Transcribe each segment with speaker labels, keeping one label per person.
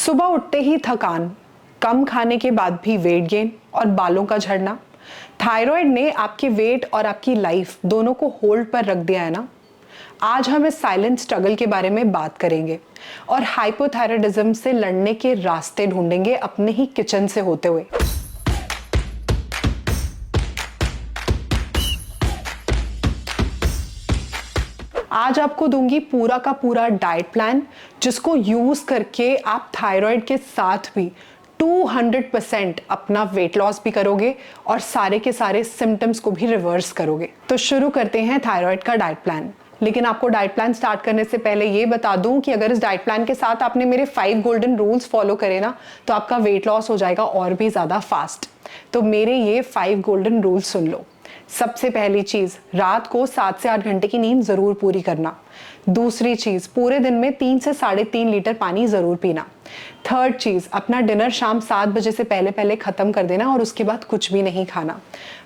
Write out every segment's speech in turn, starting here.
Speaker 1: सुबह उठते ही थकान, कम खाने के बाद भी वेट गेन और बालों का झड़ना। थायराइड ने आपके वेट और आपकी लाइफ दोनों को होल्ड पर रख दिया है ना। आज हम इस साइलेंट स्ट्रगल के बारे में बात करेंगे और हाइपोथायराइडिज्म से लड़ने के रास्ते ढूंढेंगे अपने ही किचन से होते हुए। आज आपको दूंगी पूरा का पूरा डाइट प्लान, जिसको यूज करके आप थायराइड के साथ भी 200% अपना वेट लॉस भी करोगे और सारे के सारे सिम्टम्स को भी रिवर्स करोगे। तो शुरू करते हैं थायराइड का डाइट प्लान। लेकिन आपको डाइट प्लान स्टार्ट करने से पहले ये बता दूं कि अगर इस डाइट प्लान के साथ आपने मेरे 5 गोल्डन रूल्स फॉलो करे ना, तो आपका वेट लॉस हो जाएगा और भी ज़्यादा फास्ट। तो मेरे ये 5 गोल्डन रूल्स सुन लो। सबसे पहली चीज़, रात को 7 से 8 घंटे की नींद ज़रूर पूरी करना। दूसरी चीज़, पूरे दिन में 3 से 3.5 लीटर पानी ज़रूर पीना। थर्ड चीज़, अपना डिनर शाम 7 बजे से पहले पहले ख़त्म कर देना और उसके बाद कुछ भी नहीं खाना।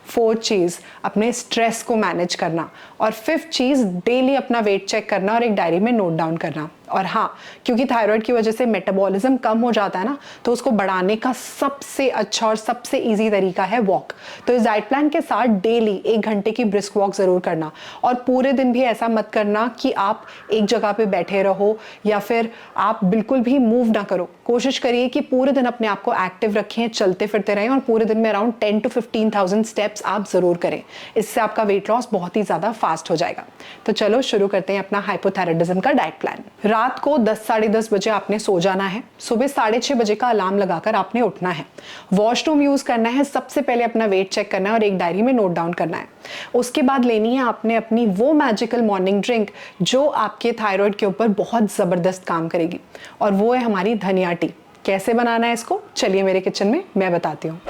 Speaker 1: फोर्थ चीज़, अपने स्ट्रेस को मैनेज करना। और फिफ्थ चीज़, डेली अपना वेट चेक करना और एक डायरी में नोट डाउन करना। और हाँ, क्योंकि थायराइड की वजह से मेटाबॉलिज्म कम हो जाता है ना, तो उसको बढ़ाने का सबसे अच्छा और सबसे इजी तरीका है वॉक। तो इस डाइट प्लान के साथ डेली 1 घंटे की ब्रिस्क वॉक ज़रूर करना। और पूरे दिन भी ऐसा मत करना कि आप एक जगह पे बैठे रहो या फिर आप बिल्कुल भी मूव ना करो। कोशिश करिए कि पूरे दिन अपने आप को एक्टिव रखें, चलते फिरते रहें और पूरे दिन में अराउंड 10 to 15,000 स्टेप्स आप ज़रूर करें। इससे आपका वेट लॉस बहुत ही ज़्यादा फास्ट हो जाएगा। तो चलो शुरू करते हैं अपना हाइपोथायराइडिज्म का डाइट प्लान। रात को 10 साढ़े 10 बजे आपने सो जाना है। सुबह 6:30 बजे का अलार्म लगाकर आपने उठना है। वॉशरूम यूज़ करना है, सबसे पहले अपना वेट चेक करना है और एक डायरी में नोट डाउन करना है। उसके बाद लेनी है आपने अपनी वो मैजिकल मॉर्निंग ड्रिंक जो आपके थायराइड के ऊपर बहुत ज़बरदस्त काम करेगी, और वो है हमारी धनिया टी। कैसे बनाना है इसको, चलिए मेरे किचन में मैं बताती हूँ।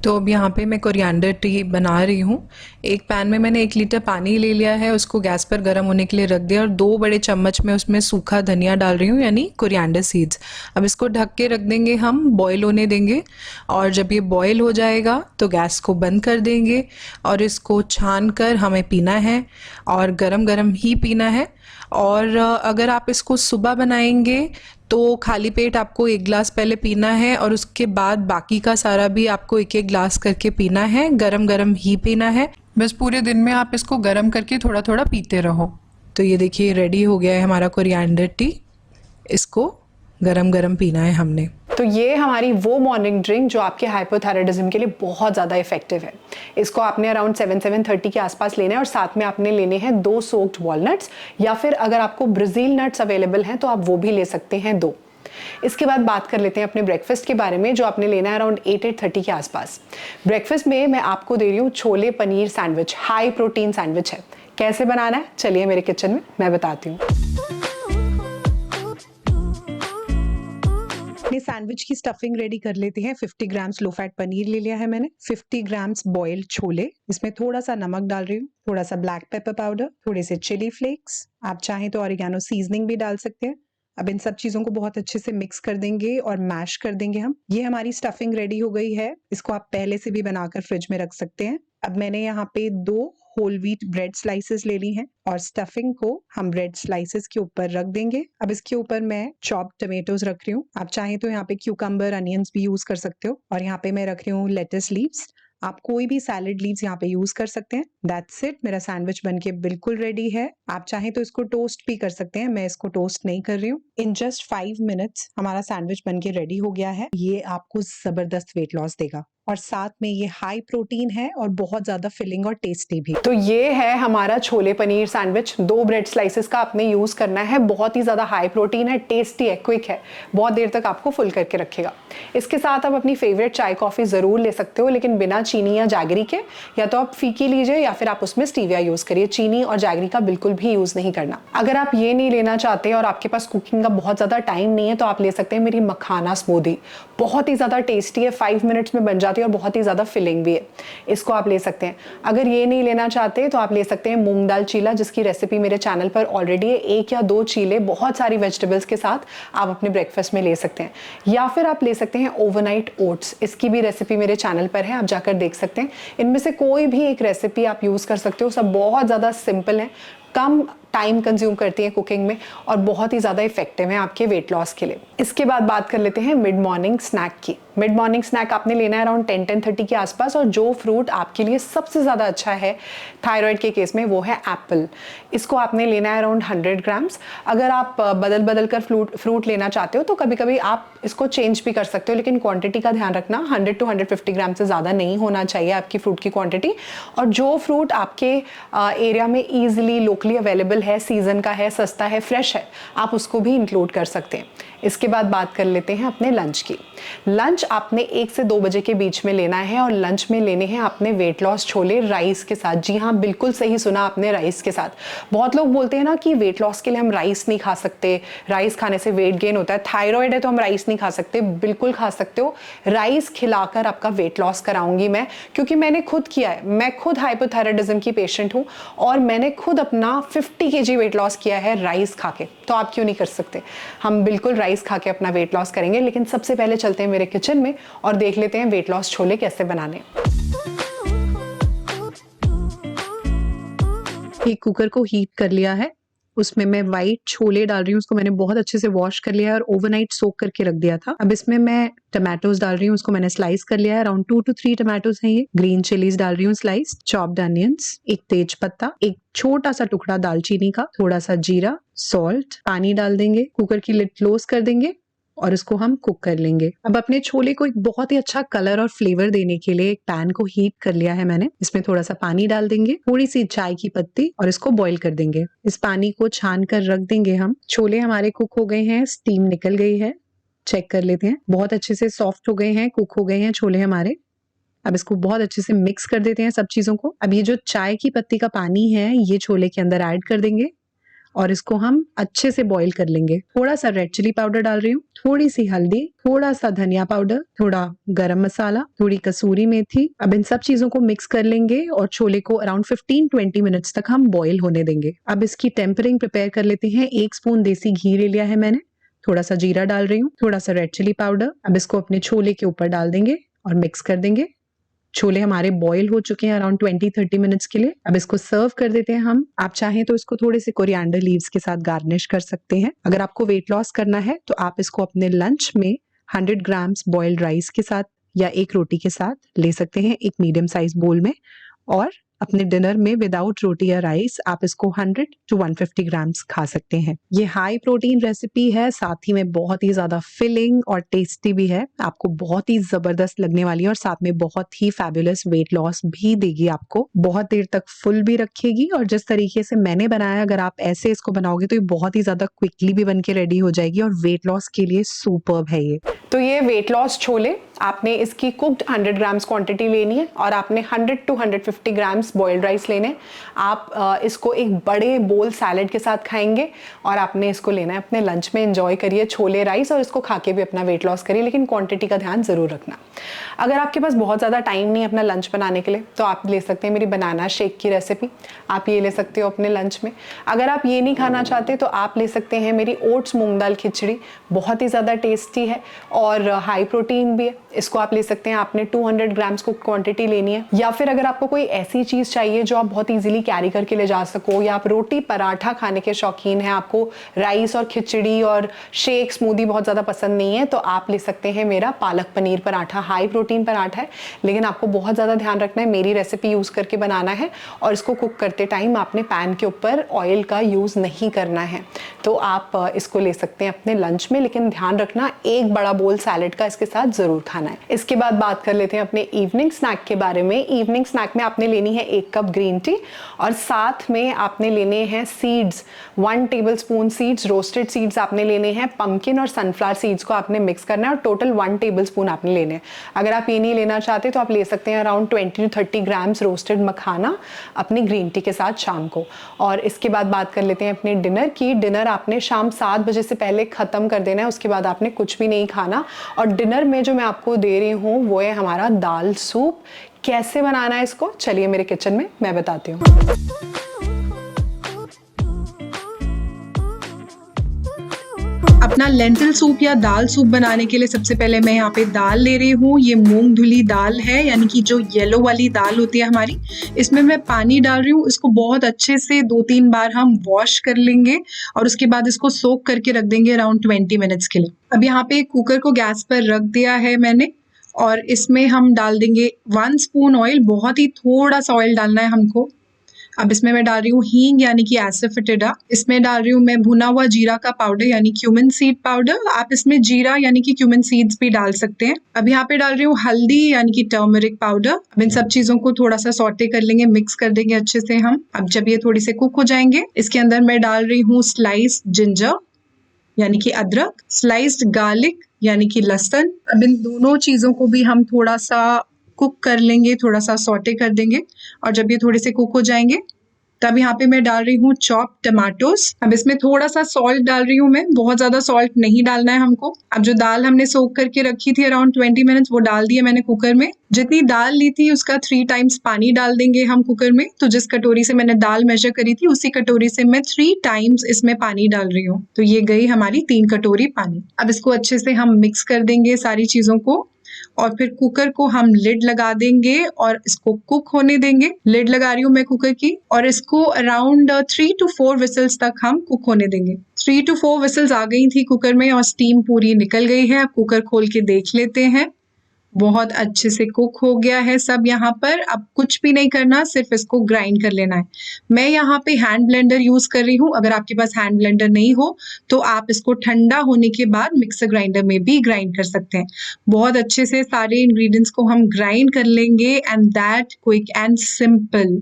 Speaker 2: तो अब यहाँ पे मैं कोरिएंडर टी बना रही हूँ। एक पैन में मैंने 1 लीटर पानी ले लिया है, उसको गैस पर गर्म होने के लिए रख दिया और 2 बड़े चम्मच में उसमें सूखा धनिया डाल रही हूँ, यानी कोरिएंडर सीड्स। अब इसको ढक के रख देंगे, हम बॉईल होने देंगे। और जब ये बॉईल हो जाएगा तो गैस को बंद कर देंगे और इसको छान कर हमें पीना है और गरम गरम ही पीना है। और अगर आप इसको सुबह बनाएंगे तो खाली पेट आपको 1 गिलास पहले पीना है और उसके बाद बाकी का सारा भी आपको 1-1 गिलास करके पीना है। गरम गरम ही पीना है, बस पूरे दिन में आप इसको गरम करके थोड़ा थोड़ा पीते रहो। तो ये देखिए रेडी हो गया है हमारा कोरिएंडर टी। इसको गरम गरम पीना है हमने।
Speaker 1: तो ये हमारी वो मॉर्निंग ड्रिंक जो आपके हाइपोथायराइडिज्म के लिए बहुत ज़्यादा इफेक्टिव है। इसको आपने अराउंड 7-7:30 के आसपास लेना है और साथ में आपने लेने हैं 2 सोक्ड वॉलनट्स, या फिर अगर आपको ब्राज़ील नट्स अवेलेबल हैं तो आप वो भी ले सकते हैं 2। इसके बाद बात कर लेते हैं अपने ब्रेकफास्ट के बारे में, जो आपने लेना है अराउंड 8-8:30 के आसपास। ब्रेकफास्ट में मैं आपको दे रही हूँ chole paneer sandwich. High protein sandwich है। कैसे बनाना है, चलिए मेरे किचन में मैं बताती हूँ। अपने सैंडविच की स्टफिंग रेडी कर लेते हैं। 50 ग्राम्स लो फैट पनीर ले लिया है मैंने, 50 ग्राम्स बॉइल्ड छोले, इसमें थोड़ा सा नमक डाल रही हूँ, थोड़ा सा ब्लैक पेपर पाउडर, थोड़े से चिली फ्लेक्स, आप चाहें तो ऑरिगेनो सीजनिंग भी डाल सकते हैं। अब इन सब चीजों को बहुत अच्छे से मिक्स कर देंगे और मैश कर देंगे हम। ये हमारी स्टफिंग रेडी हो गई है। इसको आप पहले से भी बनाकर फ्रिज में रख सकते हैं। अब मैंने यहाँ पे 2 होल व्हीट ब्रेड स्लाइसेस ले ली हैं और स्टफिंग को हम ब्रेड स्लाइसेस के ऊपर रख देंगे। अब इसके ऊपर मैं चॉप्ड टमेटोज रख रही हूँ। आप चाहें तो यहाँ पे क्यूकम्बर, अनियंस भी यूज कर सकते हो। और यहाँ पे मैं रख रही हूँ लेटस लीव्स। आप कोई भी सैलेड लीव्स यहाँ पे यूज कर सकते हैं। दैट्स इट, मेरा सैंडविच बनके बिल्कुल रेडी है। आप चाहें तो इसको टोस्ट भी कर सकते हैं, मैं इसको टोस्ट नहीं कर रही हूँ। इन जस्ट 5 मिनट्स हमारा सैंडविच बनके रेडी हो गया है। ये आपको जबरदस्त वेट लॉस देगा और साथ में ये हाई प्रोटीन है और बहुत ज्यादा फिलिंग और टेस्टी भी। तो ये है हमारा chole paneer sandwich. 2 bread slices का आपने यूज करना है। बहुत ही ज्यादा हाई प्रोटीन है, टेस्टी है, क्विक है, बहुत देर तक आपको फुल करके रखेगा। इसके साथ आप अपनी फेवरेट चाय कॉफी जरूर ले सकते हो, लेकिन बिना चीनी या जैगरी के। या तो आप फीकी लीजिए या फिर आप उसमें स्टीविया यूज करिए। चीनी और जैगरी का बिल्कुल भी यूज नहीं करना। अगर आप ये नहीं लेना चाहते और आपके पास कुकिंग का बहुत ज्यादा टाइम नहीं है तो आप ले सकते हैं मेरी मखाना स्मूदी। बहुत ही ज्यादा टेस्टी है, 5 मिनट्स में बन जाती है और बहुत ही ज़्यादा फिलिंग भी है। इसको आप ले सकते हैं। अगर ये नहीं लेना चाहते तो आप ले सकते हैं मूंग दाल चीला, जिसकी रेसिपी मेरे चैनल पर ऑलरेडी है। 1 या 2 चीले बहुत सारी वेजिटेबल्स के साथ आप अपने ब्रेकफास्ट में ले सकते हैं। या फिर आप ले सकते हैं ओवरनाइट ओट्स, इसकी भी रेसिपी मेरे चैनल पर है, आप जाकर देख सकते हैं। इनमें से कोई भी एक रेसिपी आप यूज़ कर सकते हो, सब बहुत ज़्यादा सिंपल है, कम टाइम कंज्यूम करती हैं कुकिंग में और बहुत ही ज़्यादा इफेक्टिव हैं आपके वेट लॉस के लिए। इसके बाद बात कर लेते हैं मिड मॉर्निंग स्नैक की। मिड मॉर्निंग स्नैक आपने लेना है अराउंड 10-10:30 के आसपास, और जो फ्रूट आपके लिए सबसे ज़्यादा अच्छा है थायराइड के केस में वो है एप्पल। इसको आपने लेना है अराउंड 100 ग्राम्स। अगर आप बदल बदल कर फ्रूट लेना चाहते हो तो कभी कभी आप इसको चेंज भी कर सकते हो, लेकिन क्वांटिटी का ध्यान रखना 100 to 150 ग्राम से ज़्यादा नहीं होना चाहिए आपकी फ्रूट की क्वांटिटी। और जो फ्रूट आपके एरिया में ईजिली लोकली अवेलेबल है, सीजन का है, सस्ता है, फ्रेश है, आप उसको भी इंक्लूड कर सकते हैं। इसके बाद बात कर लेते हैं अपने लंच की। लंच आपने 1 से 2 बजे के बीच में लेना है और लंच में लेने हैं आपने वेट लॉस छोले राइस के साथ। जी हाँ, बिल्कुल सही सुना आपने, राइस के साथ। बहुत लोग बोलते हैं ना कि वेट लॉस के लिए हम राइस नहीं खा सकते, राइस खाने से वेट गेन होता है, थायराइड है तो हम राइस नहीं खा सकते। बिल्कुल खा सकते हो। राइस खिलाकर आपका वेट लॉस कराऊंगी मैं, क्योंकि मैंने खुद किया है। मैं खुद हाइपोथायराइडिज्म की पेशेंट हूँ और मैंने खुद अपना 50 kg वेट लॉस किया है राइस खा के। तो आप क्यों नहीं कर सकते? हम बिल्कुल राइस खा के अपना वेट लॉस करेंगे, लेकिन सबसे पहले चलते हैं मेरे किचन में और देख लेते हैं वेट लॉस छोले कैसे बनाने।
Speaker 2: एक कुकर को हीट कर लिया है, उसमें मैं वाइट छोले डाल रही हूँ। उसको मैंने बहुत अच्छे से वॉश कर लिया है और ओवरनाइट सोक करके रख दिया था। अब इसमें मैं टमाटोज डाल रही हूँ, उसको मैंने स्लाइस कर लिया है। अराउंड 2 to 3 टमाटोज हैं ये। ग्रीन चिलीज डाल रही हूँ स्लाइस, चॉप्ड अनियंस, एक तेज पत्ता, एक छोटा सा टुकड़ा दालचीनी का, थोड़ा सा जीरा, सॉल्ट, पानी डाल देंगे, कुकर की लिड क्लोज कर देंगे और इसको हम कुक कर लेंगे। अब अपने छोले को एक बहुत ही अच्छा कलर और फ्लेवर देने के लिए एक पैन को हीट कर लिया है मैंने। इसमें थोड़ा सा पानी डाल देंगे, थोड़ी सी चाय की पत्ती, और इसको बॉईल कर देंगे। इस पानी को छान कर रख देंगे हम। छोले हमारे कुक हो गए हैं, स्टीम निकल गई है, चेक कर लेते हैं। बहुत अच्छे से सॉफ्ट हो गए हैं, कुक हो गए हैं छोले हमारे। अब इसको बहुत अच्छे से मिक्स कर देते हैं सब चीजों को। अब ये जो चाय की पत्ती का पानी है ये छोले के अंदर ऐड कर देंगे और इसको हम अच्छे से बॉईल कर लेंगे। थोड़ा सा रेड चिली पाउडर डाल रही हूँ, थोड़ी सी हल्दी, थोड़ा सा धनिया पाउडर, थोड़ा गरम मसाला, थोड़ी कसूरी मेथी। अब इन सब चीजों को मिक्स कर लेंगे और छोले को अराउंड 15-20 मिनट्स तक हम बॉईल होने देंगे। अब इसकी टेम्परिंग प्रिपेयर कर लेते हैं। 1 स्पून देसी घी ले लिया है मैंने, थोड़ा सा जीरा डाल रही हूँ, थोड़ा सा रेड चिली पाउडर। अब इसको अपने छोले के ऊपर डाल देंगे और मिक्स कर देंगे। छोले हमारे बॉईल हो चुके हैं अराउंड 20-30 मिनट्स के लिए। अब इसको सर्व कर देते हैं हम। आप चाहें तो इसको थोड़े से कोरिएंडर लीव्स के साथ गार्निश कर सकते हैं। अगर आपको वेट लॉस करना है तो आप इसको अपने लंच में 100 ग्राम्स बॉइल्ड राइस के साथ या एक रोटी के साथ ले सकते हैं, एक मीडियम साइज बोल में। और अपने डिनर में विदाउट रोटी या राइस आप इसको 100 to 150 ग्राम्स खा सकते हैं। ये हाई प्रोटीन रेसिपी है, साथ ही में बहुत ही ज्यादा फिलिंग और टेस्टी भी है। आपको बहुत ही जबरदस्त लगने वाली है और साथ में बहुत ही फैबुलस वेट लॉस भी देगी आपको। बहुत देर तक फुल भी रखेगी और जिस तरीके से मैंने बनाया, अगर आप ऐसे इसको बनाओगे तो ये बहुत ही ज्यादा क्विकली भी बन के रेडी हो जाएगी और वेट लॉस के लिए सुपर्ब है ये।
Speaker 1: तो ये वेट लॉस छोले, आपने इसकी कुक्ड 100 ग्राम्स क्वांटिटी लेनी है और आपने 100 to 150 ग्राम्स बॉइल्ड राइस लेने। आप इसको एक बड़े बोल सैलेड के साथ खाएंगे और आपने इसको लेना है अपने लंच में। एंजॉय करिए छोले राइस और इसको खा के भी अपना वेट लॉस करिए, लेकिन क्वांटिटी का ध्यान जरूर रखना। अगर आपके पास बहुत ज़्यादा टाइम नहीं है अपना लंच बनाने के लिए तो आप ले सकते हैं मेरी बनाना शेक की रेसिपी, आप ये ले सकते हो अपने लंच में। अगर आप ये नहीं खाना चाहते तो आप ले सकते हैं मेरी ओट्स मूंग दाल खिचड़ी, बहुत ही ज़्यादा टेस्टी है और हाई प्रोटीन भी है। इसको आप ले सकते हैं। आपने 200 ग्राम्स को क्वांटिटी लेनी है। या फिर अगर आपको कोई ऐसी चीज़ चाहिए जो आप बहुत इजीली कैरी करके ले जा सको, या आप रोटी पराठा खाने के शौकीन हैं, आपको राइस और खिचड़ी और शेक स्मूदी बहुत ज़्यादा पसंद नहीं है, तो आप ले सकते हैं मेरा पालक पनीर पराठा। हाई प्रोटीन पराठा है, लेकिन आपको बहुत ज़्यादा ध्यान रखना है, मेरी रेसिपी यूज़ करके बनाना है और इसको कुक करते टाइम आपने पैन के ऊपर ऑयल का यूज़ नहीं करना है। तो आप इसको ले सकते हैं अपने लंच में, लेकिन ध्यान रखना एक बड़ा बोल सैलेड का इसके साथ ज़रूर खाना है। इसके बाद बात कर लेते हैं अपने इवनिंग स्नैक के बारे में। इवनिंग स्नैक में आपने लेनी है 1 कप ग्रीन टी और साथ में आपने लेने हैं seeds, 1 tablespoon seeds, roasted seeds आपने लेने हैं। पंपकिन और सनफ्लावर सीड्स को आपने मिक्स करना है और टोटल 1 टेबलस्पून आपने लेने हैं। अगर आप ये नहीं लेना चाहते तो आप ले सकते हैं अराउंड 20 to 30 ग्राम्स रोस्टेड मखाना अपनी ग्रीन टी के साथ शाम को। और इसके बाद बात कर लेते हैं अपने डिनर की। डिनर आपने शाम 7 बजे से पहले ख़त्म कर देना है, उसके बाद आपने कुछ भी नहीं खाना। और डिनर में जो मैं आपको दे रही हूँ वो है हमारा दाल सूप। कैसे बनाना है इसको, चलिए मेरे किचन में मैं बताती हूँ।
Speaker 2: अपना लेंटिल सूप या दाल सूप बनाने के लिए सबसे पहले मैं यहाँ पे दाल ले रही हूँ। ये मूंग धुली दाल है, यानी कि जो येलो वाली दाल होती है हमारी। इसमें मैं पानी डाल रही हूँ। इसको बहुत अच्छे से 2-3 बार हम वॉश कर लेंगे और उसके बाद इसको सोक करके रख देंगे अराउंड 20 मिनट्स के लिए। अब यहाँ पे कुकर को गैस पर रख दिया है मैंने और इसमें हम डाल देंगे 1 स्पून ऑयल। बहुत ही थोड़ा सा ऑयल डालना है हमको। अब इसमें मैं डाल रही हूँ हींग यानी कि एसाफेटिडा। इसमें डाल रही हूँ मैं भुना हुआ जीरा का पाउडर यानी क्यूमिन सीड पाउडर। आप इसमें जीरा यानी कि क्यूमिन सीड्स भी डाल सकते हैं। अब यहाँ पे डाल रही हूँ हल्दी यानी कि टर्मरिक पाउडर। अब इन सब चीजों को थोड़ा सा सौटे कर लेंगे, मिक्स कर देंगे अच्छे से हम। अब जब ये थोड़ी से कुक हो जाएंगे, इसके अंदर मैं डाल रही हूँ स्लाइस जिंजर यानी कि अदरक, स्लाइस्ड गार्लिक यानी कि लहसुन। अब इन दोनों चीजों को भी हम थोड़ा सा कुक कर लेंगे, थोड़ा सा सौटे कर देंगे और जब ये थोड़े से कुक हो जाएंगे तब यहाँ पे मैं डाल रही हूँ चॉप टमाटोस। अब इसमें थोड़ा सा सॉल्ट डाल रही हूँ मैं, बहुत ज्यादा सॉल्ट नहीं डालना है हमको। अब जो दाल हमने सोक करके रखी थी अराउंड 20 मिनट्स, वो डाल दिए मैंने कुकर में। जितनी दाल ली थी उसका 3 टाइम्स पानी डाल देंगे हम कुकर में। तो जिस कटोरी से मैंने दाल मेजर करी थी उसी कटोरी से मैं 3 टाइम्स इसमें पानी डाल रही हूँ। तो ये गई हमारी 3 कटोरी पानी। अब इसको अच्छे से हम मिक्स कर देंगे सारी चीजों को और फिर कुकर को हम लिड लगा देंगे और इसको कुक होने देंगे। लिड लगा रही हूँ मैं कुकर की और इसको अराउंड 3 to 4 विसल्स तक हम कुक होने देंगे। 3 to 4 विसल्स आ गई थी कुकर में और स्टीम पूरी निकल गई है। अब कुकर खोल के देख लेते हैं। बहुत अच्छे से कुक हो गया है सब यहाँ पर। अब कुछ भी नहीं करना, सिर्फ इसको ग्राइंड कर लेना है। मैं यहाँ पे हैंड ब्लेंडर यूज कर रही हूँ। अगर आपके पास हैंड ब्लेंडर नहीं हो तो आप इसको ठंडा होने के बाद मिक्सर ग्राइंडर में भी ग्राइंड कर सकते हैं। बहुत अच्छे से सारे इंग्रेडिएंट्स को हम ग्राइंड कर लेंगे and that quick and simple.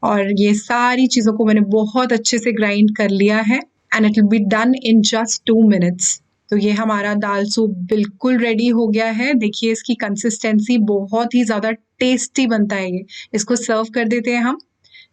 Speaker 2: और ये सारी चीजों को मैंने बहुत अच्छे से ग्राइंड कर लिया है and it will be done in just 2 minutes. तो ये हमारा दाल सूप बिल्कुल रेडी हो गया है। देखिए इसकी कंसिस्टेंसी बहुत ही ज़्यादा टेस्टी बनता है ये। इसको सर्व कर देते हैं हम।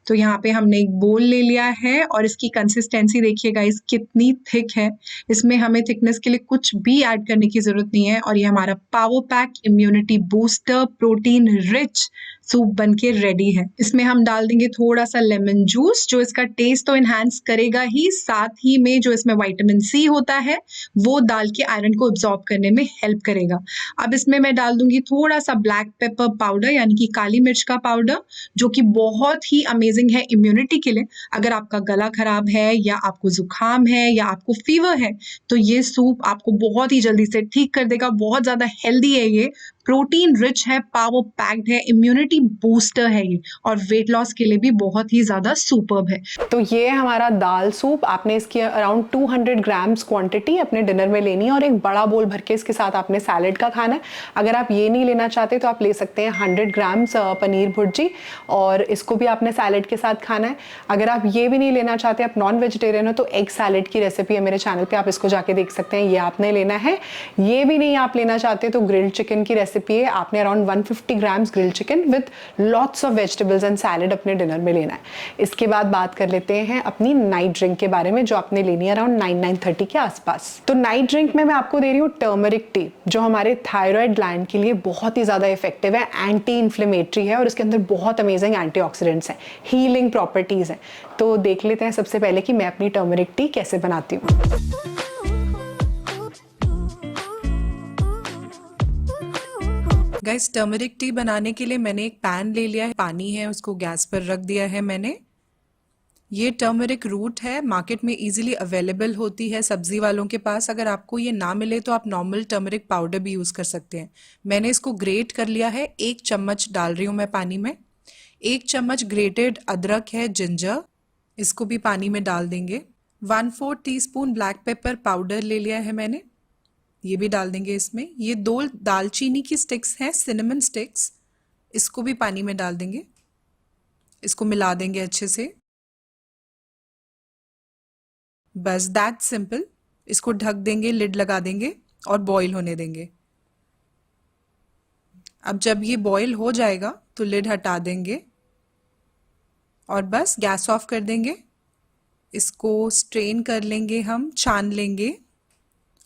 Speaker 2: तो यहाँ पे हमने एक बोल ले लिया है और इसकी कंसिस्टेंसी देखिए गाइस कितनी थिक है। इसमें हमें थिकनेस के लिए कुछ भी ऐड करने की ज़रूरत नहीं है और ये हमारा power pack immunity booster protein rich soup बनके रेडी है। इसमें हम डाल देंगे थोड़ा सा लेमन जूस जो इसका टेस्ट तो एनहांस करेगा ही, साथ ही में जो इसमें विटामिन सी होता है वो दाल के आयरन को एब्जॉर्ब करने में हेल्प करेगा। अब इसमें मैं डाल दूंगी थोड़ा सा ब्लैक पेपर पाउडर यानी कि काली मिर्च का पाउडर, जो कि बहुत ही अमेजिंग है इम्यूनिटी के लिए। अगर आपका गला खराब है या आपको जुकाम है या आपको फीवर है तो ये सूप आपको बहुत ही जल्दी से ठीक कर देगा। बहुत ज्यादा हेल्दी है ये, प्रोटीन रिच है, पावर पैक्ड है, इम्यूनिटी बूस्टर है ये और वेट लॉस के लिए भी बहुत ही ज्यादा सुपर्ब है।
Speaker 1: तो ये हमारा दाल सूप। आपने इसकी अराउंड 200 ग्राम्स क्वांटिटी अपने डिनर में लेनी है और एक बड़ा बोल भर के इसके साथ आपने सैलेड का खाना है। अगर आप ये नहीं लेना चाहते तो आप ले सकते हैं 100 ग्राम्स पनीर भुर्जी और इसको भी आपने सैलेड के साथ खाना है। अगर आप ये भी नहीं लेना चाहते, आप नॉन वेजिटेरियन हो, तो एग सैलेड की रेसिपी है मेरे चैनल पे, आप इसको जाके देख सकते हैं, ये आपने लेना है। ये भी नहीं आप लेना चाहते तो ग्रिल्ड चिकन की रेसिपी है। आपने around 150 grams grilled chicken with lots of vegetables and salad अपने डिनर में लेना है। इसके बाद बात कर लेते हैं अपनी नाइट ड्रिंक के बारे में जो आपने लेनी है अराउंड 9-9:30 के आसपास। तो नाइट ड्रिंक में मैं आपको दे रही हूँ टर्मरिक टी, जो हमारे थायराइड ग्लैंड के लिए बहुत ही ज्यादा इफेक्टिव है, एंटी इन्फ्लेमेटरी है और इसके अंदर बहुत अमेजिंग एंटीऑक्सीडेंट्स हैं, हीलिंग प्रॉपर्टीज हैं। तो देख लेते हैं सबसे पहले कि मैं अपनी टर्मरिक टी कैसे बनाती हूँ।
Speaker 2: गाइस टर्मरिक टी बनाने के लिए मैंने एक पैन ले लिया है, पानी है, उसको गैस पर रख दिया है मैंने। ये टर्मरिक रूट है, मार्केट में इजीली अवेलेबल होती है सब्जी वालों के पास। अगर आपको ये ना मिले तो आप नॉर्मल टर्मरिक पाउडर भी यूज कर सकते हैं। मैंने इसको ग्रेट कर लिया है, 1 चम्मच डाल रही हूँ मैं पानी में। 1 चम्मच ग्रेटेड अदरक है, जिंजर, इसको भी पानी में डाल देंगे। 1/4 टीस्पून ब्लैक पेपर पाउडर ले लिया है मैंने, ये भी डाल देंगे इसमें। ये 2 दालचीनी की स्टिक्स हैं, सिनेमन स्टिक्स, इसको भी पानी में डाल देंगे। इसको मिला देंगे अच्छे से, बस दैट सिंपल। इसको ढक देंगे, लिड लगा देंगे और बॉईल होने देंगे। अब जब ये बॉईल हो जाएगा तो लिड हटा देंगे और बस गैस ऑफ कर देंगे। इसको स्ट्रेन कर लेंगे, हम छान लेंगे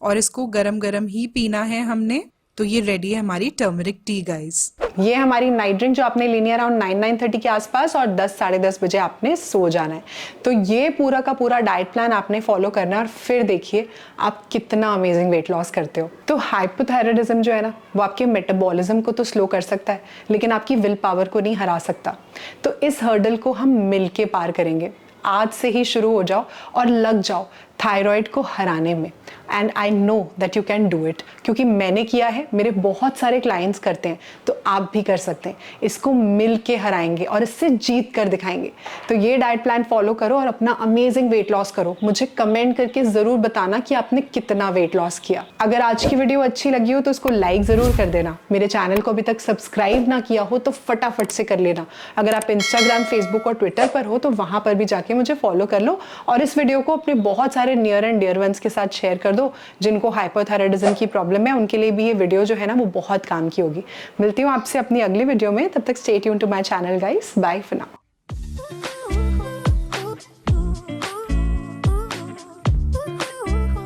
Speaker 2: और इसको गरम गरम ही पीना है हमने। तो ये रेडी है हमारी टर्मरिक टी गाइस।
Speaker 1: ये हमारी नाइट ड्रिंक जो आपने लेनी है अराउंड 9-9:30 के आसपास और 10-10:30 बजे आपने सो जाना है। तो ये पूरा का पूरा डाइट प्लान आपने फॉलो करना है और फिर देखिए आप कितना अमेजिंग वेट लॉस करते हो। तो हाइपोथायराइडिज्म जो है ना वो आपके मेटाबॉलिज्म को तो स्लो कर सकता है लेकिन आपकी विल पावर को नहीं हरा सकता। तो इस हर्डल को हम मिलके पार करेंगे। आज से ही शुरू हो जाओ और लग जाओ थायराइड को हराने में। And I know that you can do it, क्योंकि मैंने किया है, मेरे बहुत सारे क्लाइंट्स करते हैं, तो आप भी कर सकते हैं। इसको मिल के हराएंगे और इससे जीत कर दिखाएंगे। तो ये डाइट प्लान फॉलो करो और अपना अमेजिंग वेट लॉस करो। मुझे कमेंट करके ज़रूर बताना कि आपने कितना वेट लॉस किया। अगर आज की वीडियो अच्छी लगी हो तो इसको लाइक ज़रूर कर देना। मेरे चैनल को अभी तक सब्सक्राइब ना किया हो तो फटाफट से कर लेना। अगर आप इंस्टाग्राम, फेसबुक और ट्विटर पर हो तो वहाँ पर भी जाके मुझे फॉलो कर लो और इस वीडियो को अपने बहुत सारे नियर एंड डियर वंस के साथ शेयर कर दो जिनको हाइपोथायराइडिज्म की प्रॉब्लम है। उनके लिए भी ये वीडियो जो है ना वो बहुत काम की होगी। मिलती हूँ आपसे अपनी अगली वीडियो में, तब तक stay tuned to my channel guys. Bye for now.